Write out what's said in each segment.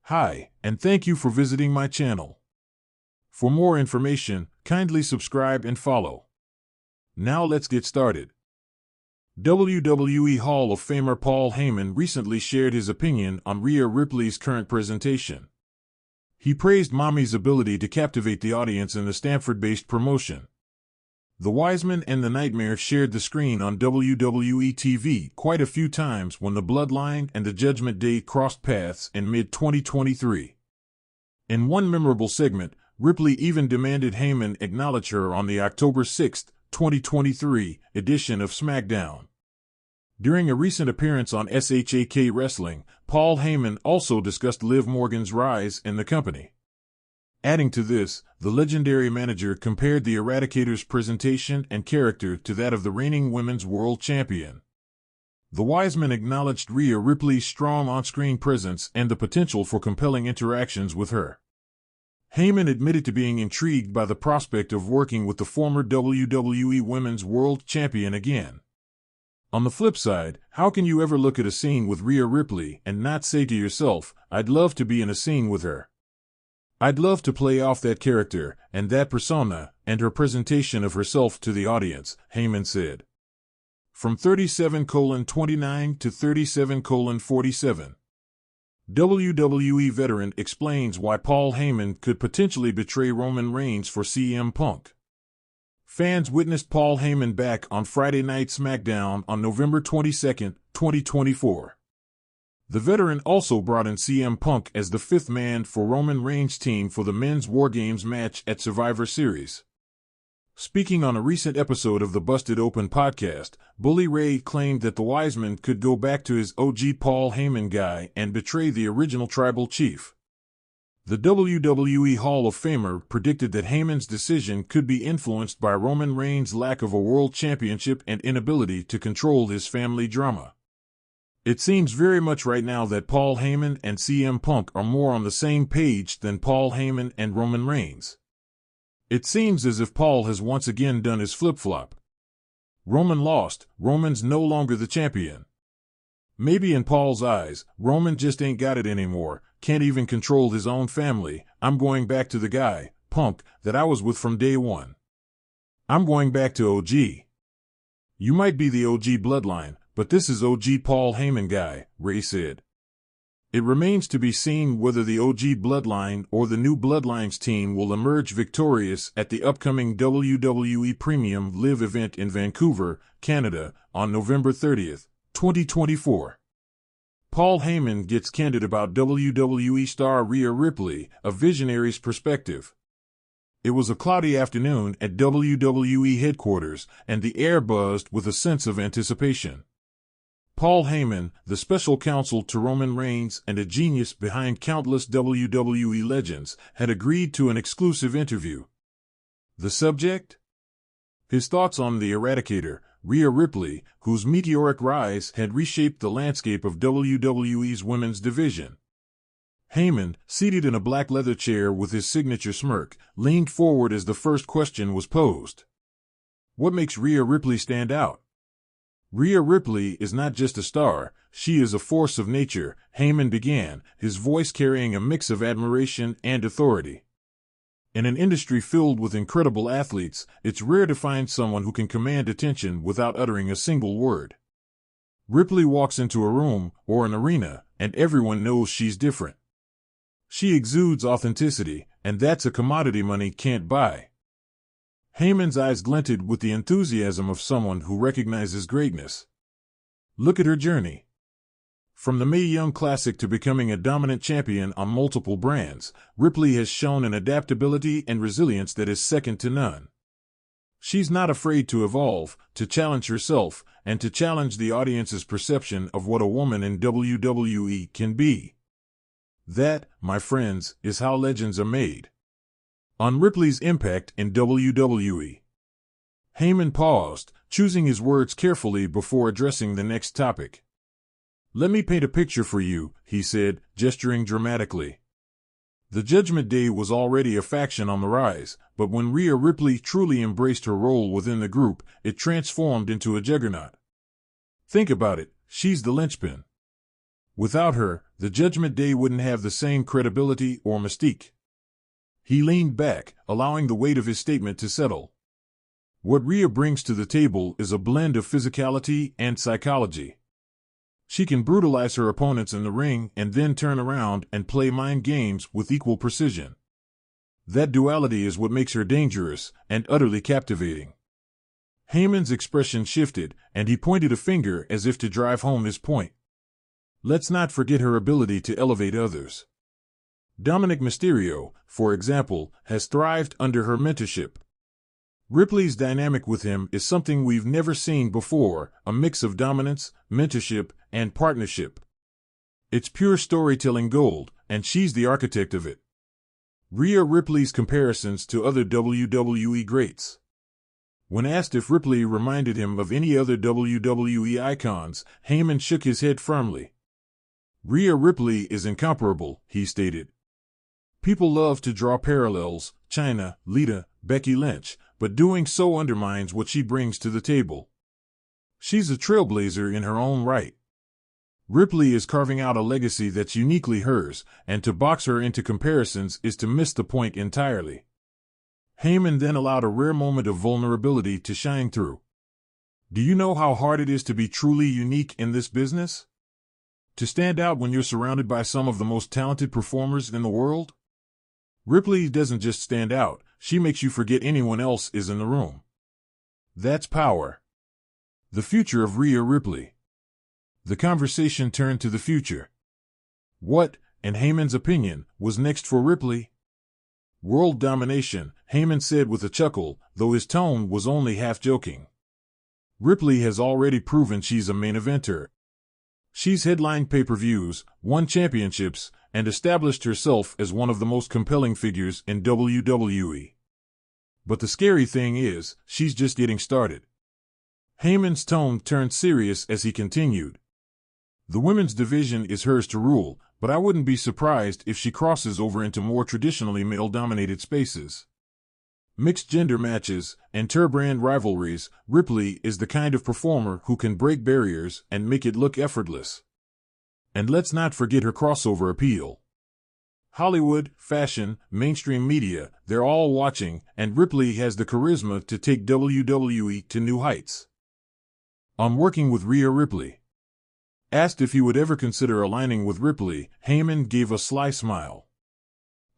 Hi, and thank you for visiting my channel. For more information, kindly subscribe and follow. Now let's get started. WWE Hall of Famer Paul Heyman recently shared his opinion on Rhea Ripley's current presentation. He praised Mommy's ability to captivate the audience in the Stamford-based promotion. The Wiseman and the Nightmare shared the screen on WWE TV quite a few times when the Bloodline and the Judgment Day crossed paths in mid-2023. In one memorable segment, Ripley even demanded Heyman acknowledge her on the October 6, 2023 edition of SmackDown. During a recent appearance on SHAK Wrestling, Paul Heyman also discussed Liv Morgan's rise in the company. Adding to this, the legendary manager compared the Eradicator's presentation and character to that of the reigning Women's World Champion. The Wiseman acknowledged Rhea Ripley's strong on-screen presence and the potential for compelling interactions with her. Heyman admitted to being intrigued by the prospect of working with the former WWE Women's World Champion again. On the flip side, how can you ever look at a scene with Rhea Ripley and not say to yourself, I'd love to be in a scene with her? I'd love to play off that character and that persona and her presentation of herself to the audience, Heyman said. From 37:29 to 37:47. WWE veteran explains why Paul Heyman could potentially betray Roman Reigns for CM Punk. Fans witnessed Paul Heyman back on Friday Night SmackDown on November 22, 2024. The veteran also brought in CM Punk as the fifth man for Roman Reigns' team for the Men's War Games match at Survivor Series. Speaking on a recent episode of the Busted Open podcast, Bully Ray claimed that the Wiseman could go back to his OG Paul Heyman guy and betray the original tribal chief. The WWE Hall of Famer predicted that Heyman's decision could be influenced by Roman Reigns' lack of a world championship and inability to control his family drama. It seems very much right now that Paul Heyman and CM Punk are more on the same page than Paul Heyman and Roman Reigns. It seems as if Paul has once again done his flip-flop. Roman lost, Roman's no longer the champion. Maybe in Paul's eyes, Roman just ain't got it anymore, can't even control his own family. I'm going back to the guy, Punk, that I was with from day one. I'm going back to OG. You might be the OG bloodline, but this is OG Paul Heyman guy, Ray said. It remains to be seen whether the OG Bloodline or the new Bloodlines team will emerge victorious at the upcoming WWE Premium Live event in Vancouver, Canada, on November 30, 2024. Paul Heyman gets candid about WWE star Rhea Ripley, a visionary's perspective. It was a cloudy afternoon at WWE headquarters, and the air buzzed with a sense of anticipation. Paul Heyman, the special counsel to Roman Reigns and a genius behind countless WWE legends, had agreed to an exclusive interview. The subject? His thoughts on the Eradicator, Rhea Ripley, whose meteoric rise had reshaped the landscape of WWE's women's division. Heyman, seated in a black leather chair with his signature smirk, leaned forward as the first question was posed. What makes Rhea Ripley stand out? Rhea Ripley is not just a star, she is a force of nature, Heyman began, his voice carrying a mix of admiration and authority. In an industry filled with incredible athletes, it's rare to find someone who can command attention without uttering a single word. Ripley walks into a room, or an arena, and everyone knows she's different. She exudes authenticity, and that's a commodity money can't buy. Heyman's eyes glinted with the enthusiasm of someone who recognizes greatness. Look at her journey. From the Mae Young Classic to becoming a dominant champion on multiple brands, Ripley has shown an adaptability and resilience that is second to none. She's not afraid to evolve, to challenge herself, and to challenge the audience's perception of what a woman in WWE can be. That, my friends, is how legends are made. On Ripley's impact in WWE. Heyman paused, choosing his words carefully before addressing the next topic. Let me paint a picture for you, he said, gesturing dramatically. The Judgment Day was already a faction on the rise, but when Rhea Ripley truly embraced her role within the group, it transformed into a juggernaut. Think about it, she's the linchpin. Without her, the Judgment Day wouldn't have the same credibility or mystique. He leaned back, allowing the weight of his statement to settle. What Rhea brings to the table is a blend of physicality and psychology. She can brutalize her opponents in the ring and then turn around and play mind games with equal precision. That duality is what makes her dangerous and utterly captivating. Heyman's expression shifted, and he pointed a finger as if to drive home his point. Let's not forget her ability to elevate others. Dominic Mysterio, for example, has thrived under her mentorship. Ripley's dynamic with him is something we've never seen before, a mix of dominance, mentorship, and partnership. It's pure storytelling gold, and she's the architect of it. Rhea Ripley's comparisons to other WWE greats. When asked if Ripley reminded him of any other WWE icons, Heyman shook his head firmly. Rhea Ripley is incomparable, he stated. People love to draw parallels, Chyna, Lita, Becky Lynch, but doing so undermines what she brings to the table. She's a trailblazer in her own right. Ripley is carving out a legacy that's uniquely hers, and to box her into comparisons is to miss the point entirely. Heyman then allowed a rare moment of vulnerability to shine through. Do you know how hard it is to be truly unique in this business? To stand out when you're surrounded by some of the most talented performers in the world? Ripley doesn't just stand out, she makes you forget anyone else is in the room. That's power. The future of Rhea Ripley. The conversation turned to the future. What, in Heyman's opinion, was next for Ripley? World domination, Heyman said with a chuckle, though his tone was only half joking. Ripley has already proven she's a main eventer. She's headlined pay-per-views, won championships, and established herself as one of the most compelling figures in WWE. But the scary thing is, she's just getting started. Heyman's tone turned serious as he continued. The women's division is hers to rule, but I wouldn't be surprised if she crosses over into more traditionally male-dominated spaces. Mixed-gender matches, inter-brand rivalries, Ripley is the kind of performer who can break barriers and make it look effortless. And let's not forget her crossover appeal. Hollywood, fashion, mainstream media, they're all watching, and Ripley has the charisma to take WWE to new heights. On working with Rhea Ripley. Asked if he would ever consider aligning with Ripley, Heyman gave a sly smile.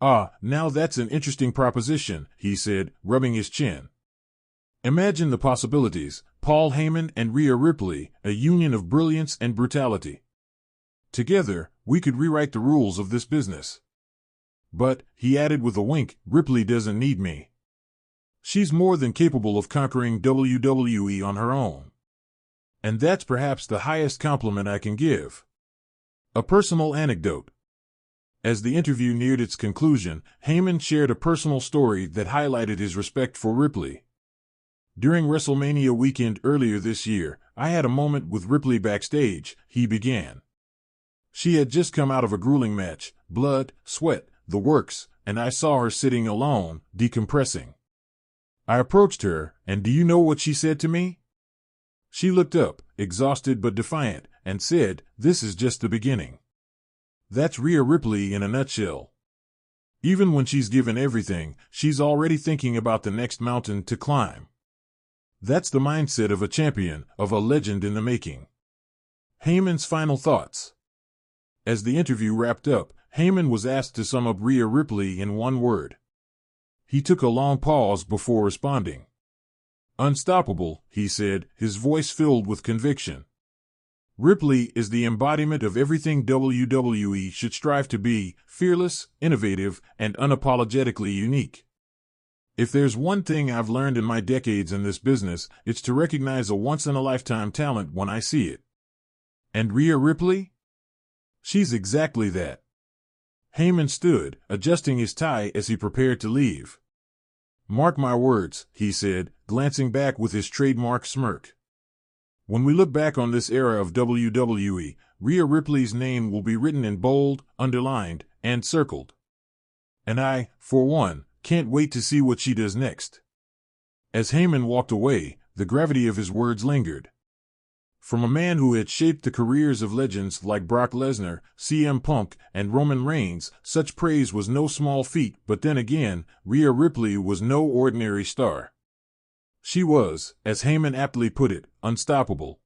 Now that's an interesting proposition, he said, rubbing his chin. Imagine the possibilities, Paul Heyman and Rhea Ripley, a union of brilliance and brutality. Together, we could rewrite the rules of this business. But, he added with a wink, Ripley doesn't need me. She's more than capable of conquering WWE on her own. And that's perhaps the highest compliment I can give. A personal anecdote. As the interview neared its conclusion, Heyman shared a personal story that highlighted his respect for Ripley. During WrestleMania weekend earlier this year, I had a moment with Ripley backstage, he began. She had just come out of a grueling match, blood, sweat, the works, and I saw her sitting alone, decompressing. I approached her, and do you know what she said to me? She looked up, exhausted but defiant, and said, "This is just the beginning." That's Rhea Ripley in a nutshell. Even when she's given everything, she's already thinking about the next mountain to climb. That's the mindset of a champion, of a legend in the making. Heyman's final thoughts. As the interview wrapped up, Heyman was asked to sum up Rhea Ripley in one word. He took a long pause before responding. Unstoppable, he said, his voice filled with conviction. Ripley is the embodiment of everything WWE should strive to be, fearless, innovative, and unapologetically unique. If there's one thing I've learned in my decades in this business, it's to recognize a once-in-a-lifetime talent when I see it. And Rhea Ripley? She's exactly that. Heyman stood, adjusting his tie as he prepared to leave. Mark my words, he said, glancing back with his trademark smirk. When we look back on this era of WWE, Rhea Ripley's name will be written in bold, underlined, and circled. And I, for one, can't wait to see what she does next. As Heyman walked away, the gravity of his words lingered. From a man who had shaped the careers of legends like Brock Lesnar, CM Punk, and Roman Reigns, such praise was no small feat, but then again, Rhea Ripley was no ordinary star. She was, as Heyman aptly put it, unstoppable.